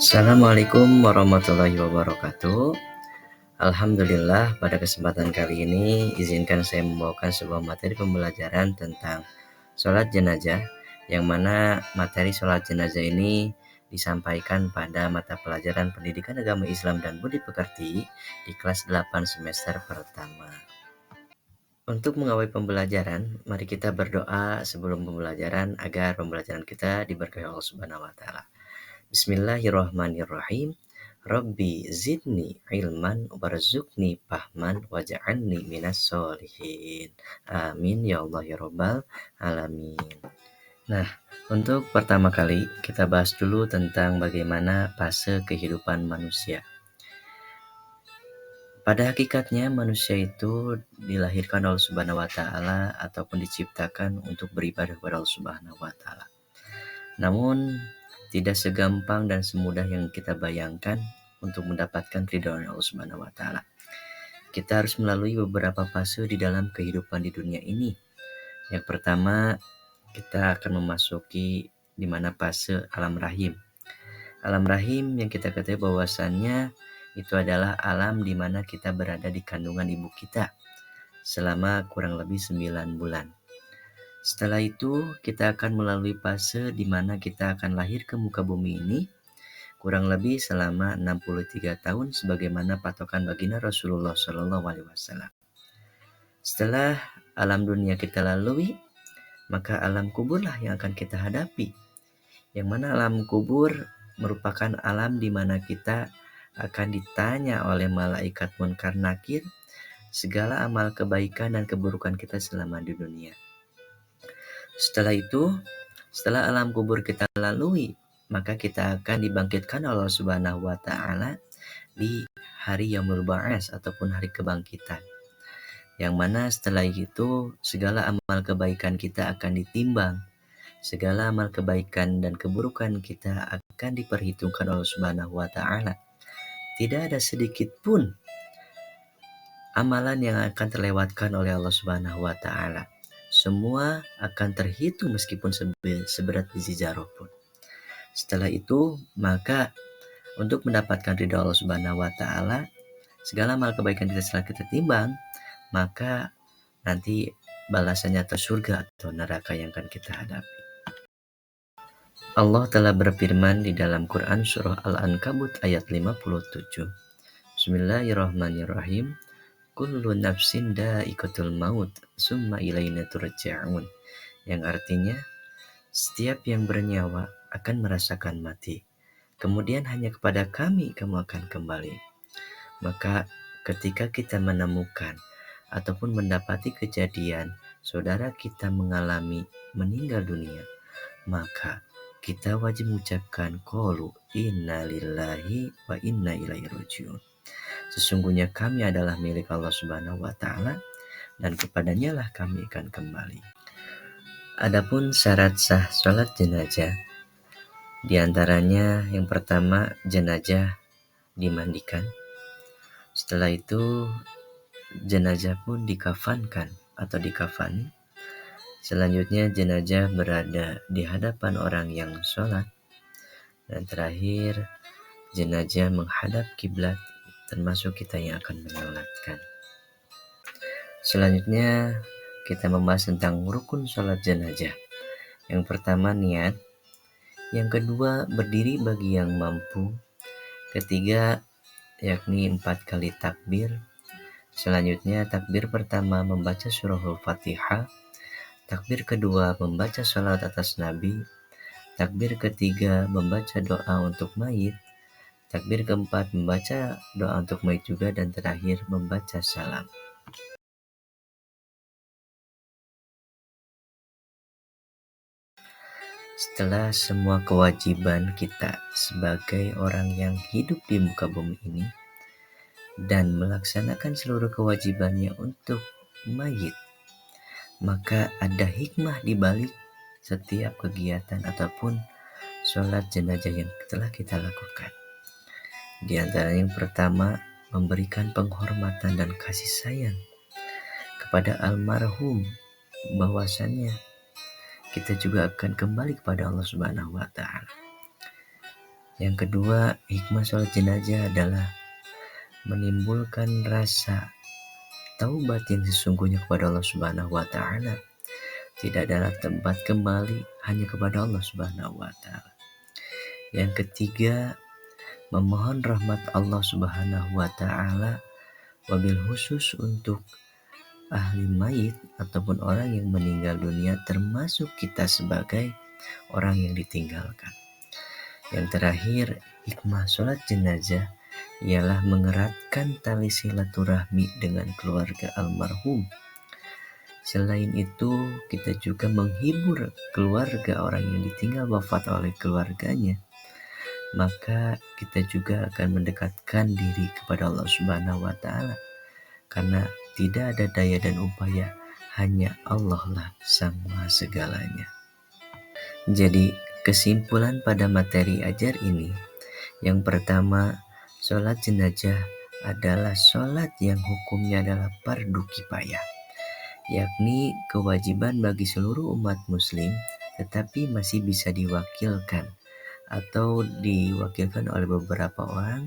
Assalamualaikum warahmatullahi wabarakatuh. Alhamdulillah, pada kesempatan kali ini izinkan saya membawakan sebuah materi pembelajaran tentang sholat jenazah, yang mana materi sholat jenazah ini disampaikan pada mata pelajaran Pendidikan Agama Islam dan Budi Pekerti di kelas 8 semester pertama. Untuk mengawali pembelajaran, mari kita berdoa sebelum pembelajaran agar pembelajaran kita diberkahi Allah Subhanahu wa taala. Bismillahirrahmanirrahim. Rabbi zidni ilman warzuqni fahman waj'alni minas solihin. Amin ya Allah ya Rabbal alamin. Nah, untuk pertama kali kita bahas dulu tentang bagaimana fase kehidupan manusia. Pada hakikatnya manusia itu dilahirkan oleh Subhanahu wa taala ataupun diciptakan untuk beribadah kepada Allah Subhanahu wa taala. Namun tidak segampang dan semudah yang kita bayangkan untuk mendapatkan ridho Allah Subhanahu wa taala. Kita harus melalui beberapa fase di dalam kehidupan di dunia ini. Yang pertama, kita akan memasuki di mana fase alam rahim. Alam rahim yang kita ketahui bahwasannya itu adalah alam di mana kita berada di kandungan ibu kita selama kurang lebih 9 bulan. Setelah itu kita akan melalui fase di mana kita akan lahir ke muka bumi ini kurang lebih selama 63 tahun sebagaimana patokan baginda Rasulullah SAW. Setelah alam dunia kita lalui, maka alam kuburlah yang akan kita hadapi. Yang mana alam kubur merupakan alam di mana kita akan ditanya oleh malaikat Munkar Nakir segala amal kebaikan dan keburukan kita selama di dunia. Setelah itu, setelah alam kubur kita lalui, maka kita akan dibangkitkan Allah Subhanahu wa taala di hari Yaumul Ba'ats ataupun hari kebangkitan. Yang mana setelah itu segala amal kebaikan kita akan ditimbang. Segala amal kebaikan dan keburukan kita akan diperhitungkan Allah Subhanahu wa taala. Tidak ada sedikit pun amalan yang akan terlewatkan oleh Allah Subhanahu wa taala. Semua akan terhitung meskipun seberat biji zarah pun. Setelah itu, maka untuk mendapatkan ridha Allah Subhanahu wa taala, segala amal kebaikan kita setelah kita timbang, maka nanti balasannya atau surga atau neraka yang akan kita hadapi. Allah telah berfirman di dalam Quran surah Al-Ankabut ayat 57. Bismillahirrahmanirrahim. Kullu nafsin dha'iqatul maut, summa ilaina turja'un. Yang artinya, setiap yang bernyawa akan merasakan mati. Kemudian hanya kepada kami kamu akan kembali. Maka ketika kita menemukan ataupun mendapati kejadian saudara kita mengalami meninggal dunia, maka kita wajib mengucapkan qaulu inna lillahi wa inna ilaihi rajiun. Sesungguhnya kami adalah milik Allah Subhanahu wa taala dan kepadanya lah kami akan kembali. Adapun syarat sah sholat jenazah, di antaranya yang pertama jenazah dimandikan. Setelah itu jenazah pun dikafankan atau dikafani. Selanjutnya jenazah berada di hadapan orang yang sholat. Dan terakhir jenazah menghadap kiblat, termasuk kita yang akan menyolatkan. Selanjutnya kita membahas tentang rukun sholat jenazah. Yang pertama niat, yang kedua berdiri bagi yang mampu, ketiga yakni 4 kali takbir. Selanjutnya takbir pertama membaca surah Al-Fatihah, takbir kedua membaca salat atas Nabi, takbir ketiga membaca doa untuk mayit, takbir keempat membaca doa untuk mayit juga, dan terakhir membaca salam. Setelah semua kewajiban kita sebagai orang yang hidup di muka bumi ini dan melaksanakan seluruh kewajibannya untuk mayit, maka ada hikmah di balik setiap kegiatan ataupun sholat jenazah yang telah kita lakukan. Di antara yang pertama, memberikan penghormatan dan kasih sayang kepada almarhum, bahwasannya kita juga akan kembali kepada Allah Subhanahu wa taala. Yang kedua, hikmah sholat jenazah adalah menimbulkan rasa taubat yang sesungguhnya kepada Allah Subhanahu wa taala. Tidak ada tempat kembali hanya kepada Allah Subhanahu wa taala. Yang ketiga, memohon rahmat Allah Subhanahu wa taala, wabil khusus untuk ahli mayit ataupun orang yang meninggal dunia, termasuk kita sebagai orang yang ditinggalkan. Yang terakhir, hikmah sholat jenazah ialah mengeratkan tali silaturahmi dengan keluarga almarhum. Selain itu, kita juga menghibur keluarga orang yang ditinggal wafat oleh keluarganya. Maka kita juga akan mendekatkan diri kepada Allah Subhanahu wa taala. Karena tidak ada daya dan upaya, hanya Allah lah sang maha segalanya. Jadi, kesimpulan pada materi ajar ini, yang pertama, sholat jenazah adalah sholat yang hukumnya adalah fardu kifayah, yakni kewajiban bagi seluruh umat muslim, tetapi masih bisa diwakilkan atau diwakilkan oleh beberapa orang,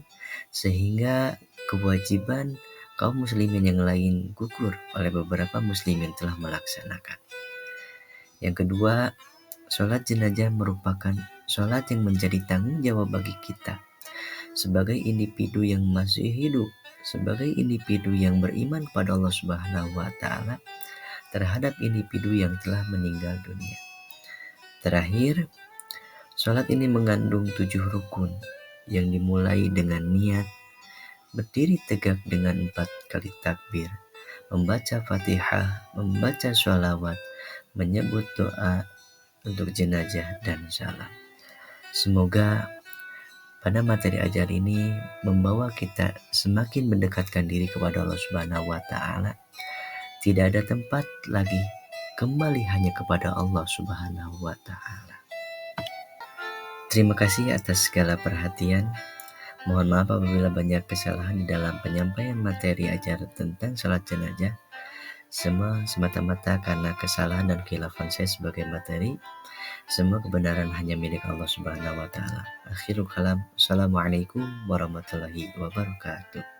sehingga kewajiban kaum muslimin yang lain gugur oleh beberapa muslim yang telah melaksanakan. Yang kedua, sholat jenazah merupakan sholat yang menjadi tanggung jawab bagi kita sebagai individu yang masih hidup, sebagai individu yang beriman pada Allah Subhanahu wa taala terhadap individu yang telah meninggal dunia. Terakhir, sholat ini mengandung 7 rukun yang dimulai dengan niat, berdiri tegak dengan 4 kali takbir, membaca Fatihah, membaca sholawat, menyebut doa untuk jenazah dan salam. Semoga pada materi ajar ini membawa kita semakin mendekatkan diri kepada Allah Subhanahu wa taala. Tidak ada tempat lagi, kembali hanya kepada Allah Subhanahu wa taala. Terima kasih atas segala perhatian. Mohon maaf apabila banyak kesalahan di dalam penyampaian materi ajar tentang salat jenazah. Semua semata-mata karena kesalahan dan khilafan saya sebagai materi. Semua kebenaran hanya milik Allah Subhanahu wa taala. Akhirul kalam. Assalamualaikum warahmatullahi wabarakatuh.